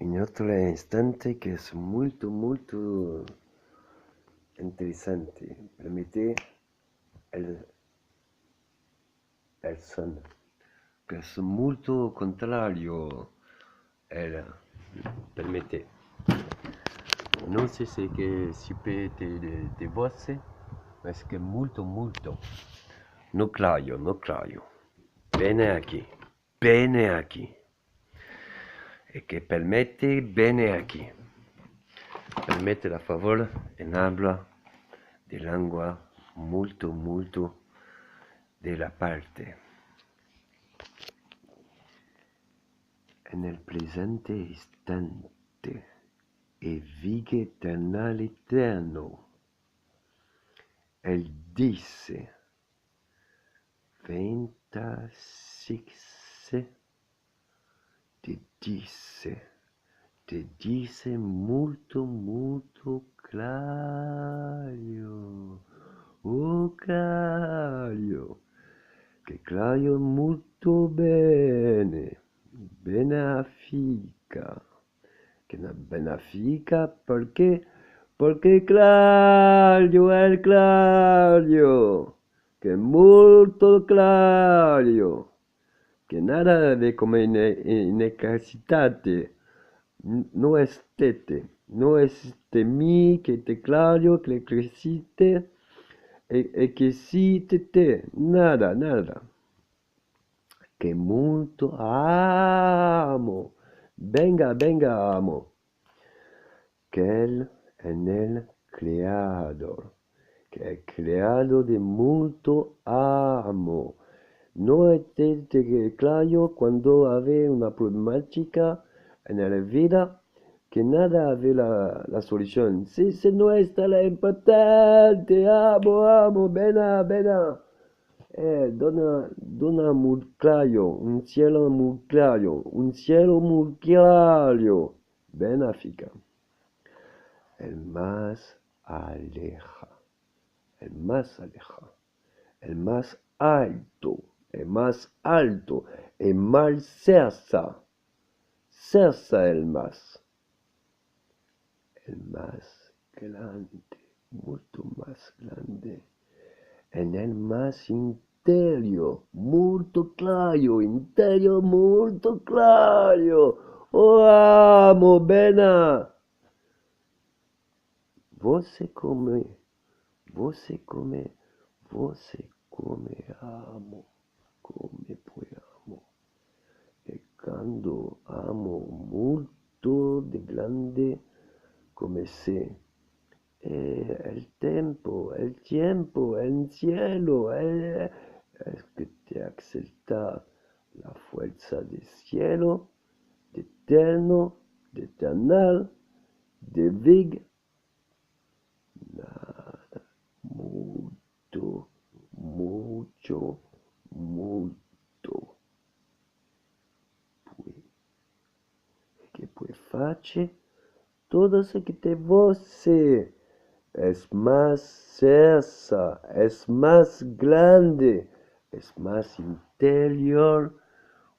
in otro instante che è molto molto interessante. Per me è il son, che è molto contrario per me. Non so se che si ripete di voce, ma è che è molto molto nucleo, nucleo. Bene aquí. E che permette bene aquí. Permette a favore en habla de lengua molto molto della parte. E nel presente istante e vigue eternal eterno. El dice 26 te dice molto molto claro, oh claro, che claro molto bene, benefica, che una benefica perché claro è claro, che è molto claro. Que nada de como necesitate, no estete, no esiste mi che te claro, che crescite e che siete te, nada, nada. Che molto amo, venga, venga, amo, que él en el creador, que è creado de molto amo. No è claro cuando ave una problematica en la vida que nada ave la solución. Si no está la importante, amo, amo, bena, bena. Dona muy claro, un cielo muy claro, un cielo muy claro. Benéfica. El más aleja, el más aleja, el más alto. El más alto, el más cerca el más grande, mucho más grande, en el más interior, molto claro, interior molto claro, oh amo, bene, você come, você come, você come amo, come poi amo. E quando amo molto di grande come se il tempo, il tiempo, il cielo, es que te accepta la fuerza del cielo, de eterno, de eternal, de vig, nada, molto, mucho, molto. Que puede face todo lo que te voce es más cerca, es más grande, es más interior,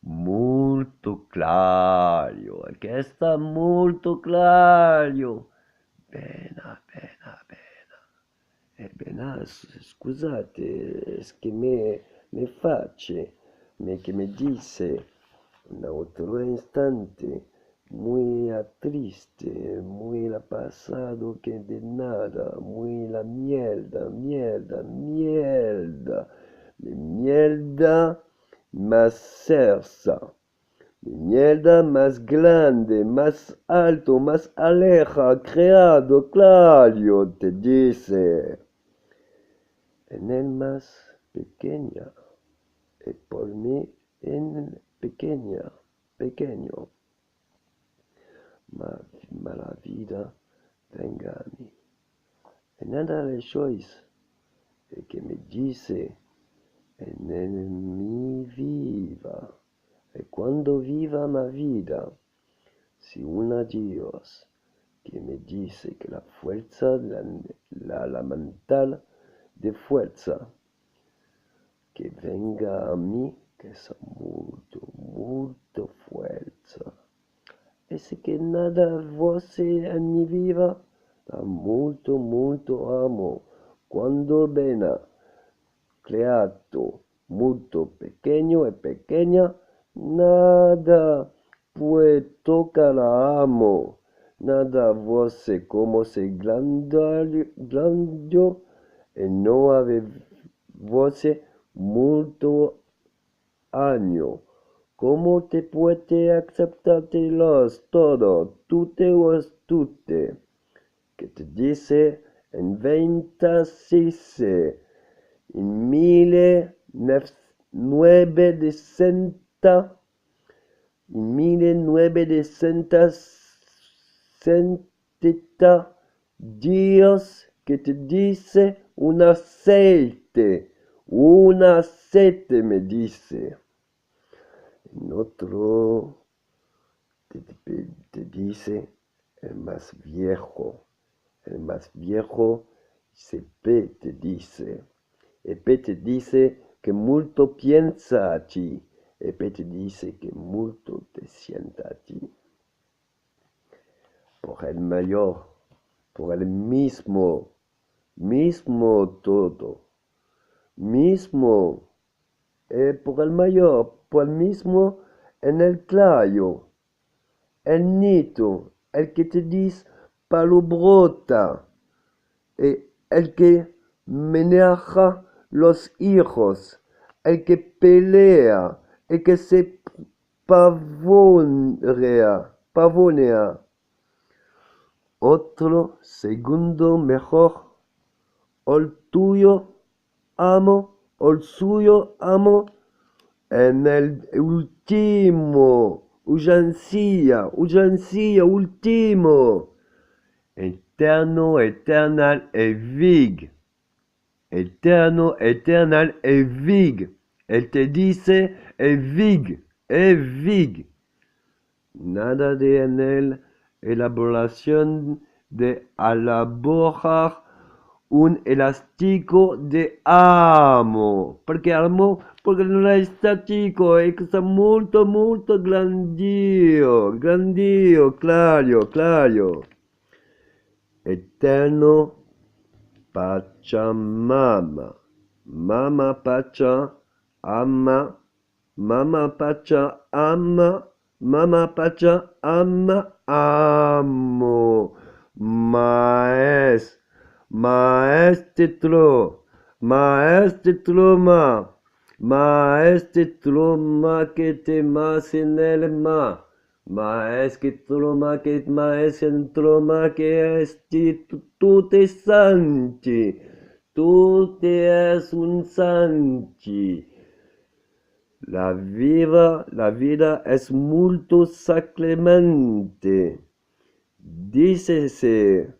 molto claro, que está molto claro. Bene, bene, bene. Bene, scusate, è che mi face, che mi dice un otro instante muy triste, muy la pasado que de nada, muy la mierda, mierda, mierda, mi mierda más cerca, mi mierda más grande, más alto, más aleja, creado, claro, te dice, en el más pequeña, y por mí en pequeña, pequeño. Ma la vida venga a mí. E nada le choice que me dice en el mi viva. E cuando viva ma vida, si una Dios que me dice que la fuerza, la mental de fuerza, que venga a mí, que es mucho, mucho fuerza. E pensi che nada fosse in mia vita? Da molto, molto amo. Quando bene creato, molto pequeño e pequeña, nada puede tocar amo. Nada fosse come se grandio e non avesse molto año. ¿Cómo te puede aceptártelos todo, tutte was tutte? Que te dice en 26 en 1960 en 1970 Dios que te dice un aceite me dice. En otro te dice el más viejo P te dice. E P te dice que molto piensa a ti. E P te dice que molto te sienta a ti. Por el mayor, por el mismo todo, mismo, por el mayor, por el mismo en el claro, el nito, el que te dice palobrota, el que maneja los hijos, el que pelea, el que se pavonea. Otro segundo mejor, o el tuyo amo, o el suyo amo, en el último, urgencia, último, eterno, eternal et vig, eterno, eternal et vig, él te dice et vig, nada de en él, elaboración de elaborar un elástico de amo. Porque amo, porque non è statico, è che sta molto, molto grandio, claro. Eterno Pachamama. Mama Pacha ama, Mama Pacha ama, Mama Pacha ama, amo. Maestro, maestro que te más en el ma. Maestro que maestro que esti tú te santi, tú te es un santi. La vida es molto sacramente. Dícese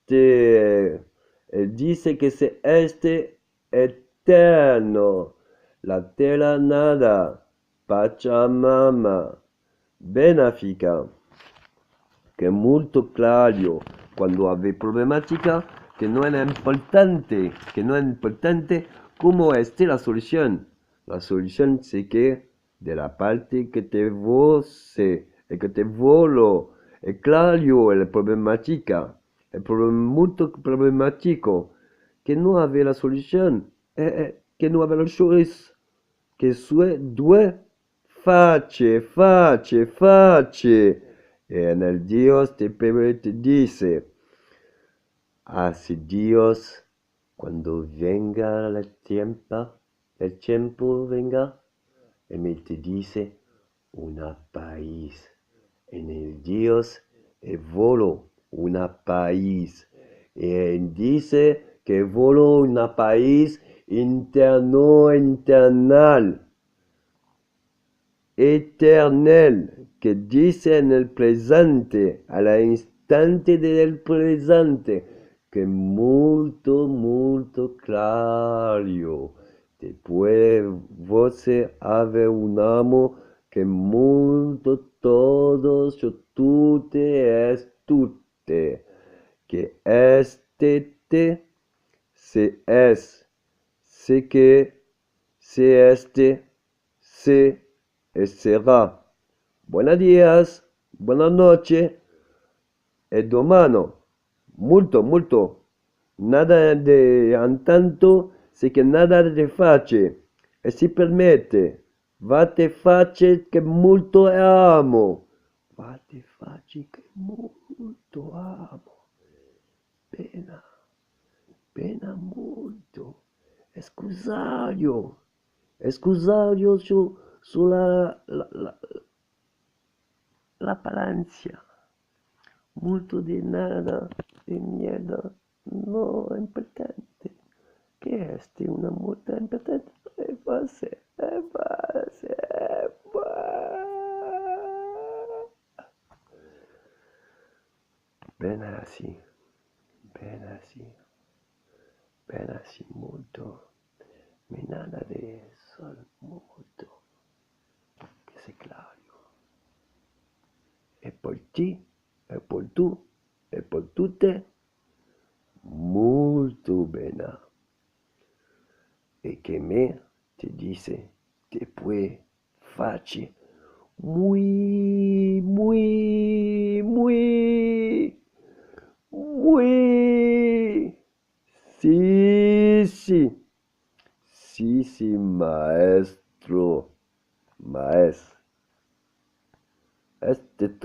que dice que se eterno, la tela nada, Pachamama, benefica, que es molto claro, cuando hay problemática, que no es importante cómo esté la solución. La solución es que de la parte que te voce, e que te volo, è claro la problematica, è molto problematico, che non aveva la soluzione, che non aveva la choice, che sue due facce, e nel Dios te dice, así Dios, cuando venga el tiempo venga, y me te dice, una país. En el Dios volo una país. Y él dice que volo una país internal, eternal, que dice en el presente, a la instante del presente, que molto claro. Te puede você haver un amo que molto todos tutte es tutte, que este se es, se que, se este, se e será buenos días, buenas noches e domani. Molto, molto. Nada de antanto, se che nada de face e si permette. Va te face che molto amo. Va te face che molto amo. Pena, pena molto. Scusario. Scusario la palancia. Molto di nada, di mierda. No, è importante. Che è una multa importante? E base, e bene así, bene así, bene así, molto. Mi nada de sol, molto. Che sei claro. E per ti, e per tu, e per tutte, molto bene. E che me ti dice che puoi farci muy, muy, muy, muy. Sì, sì, sì, sì, maestro, maestro. Este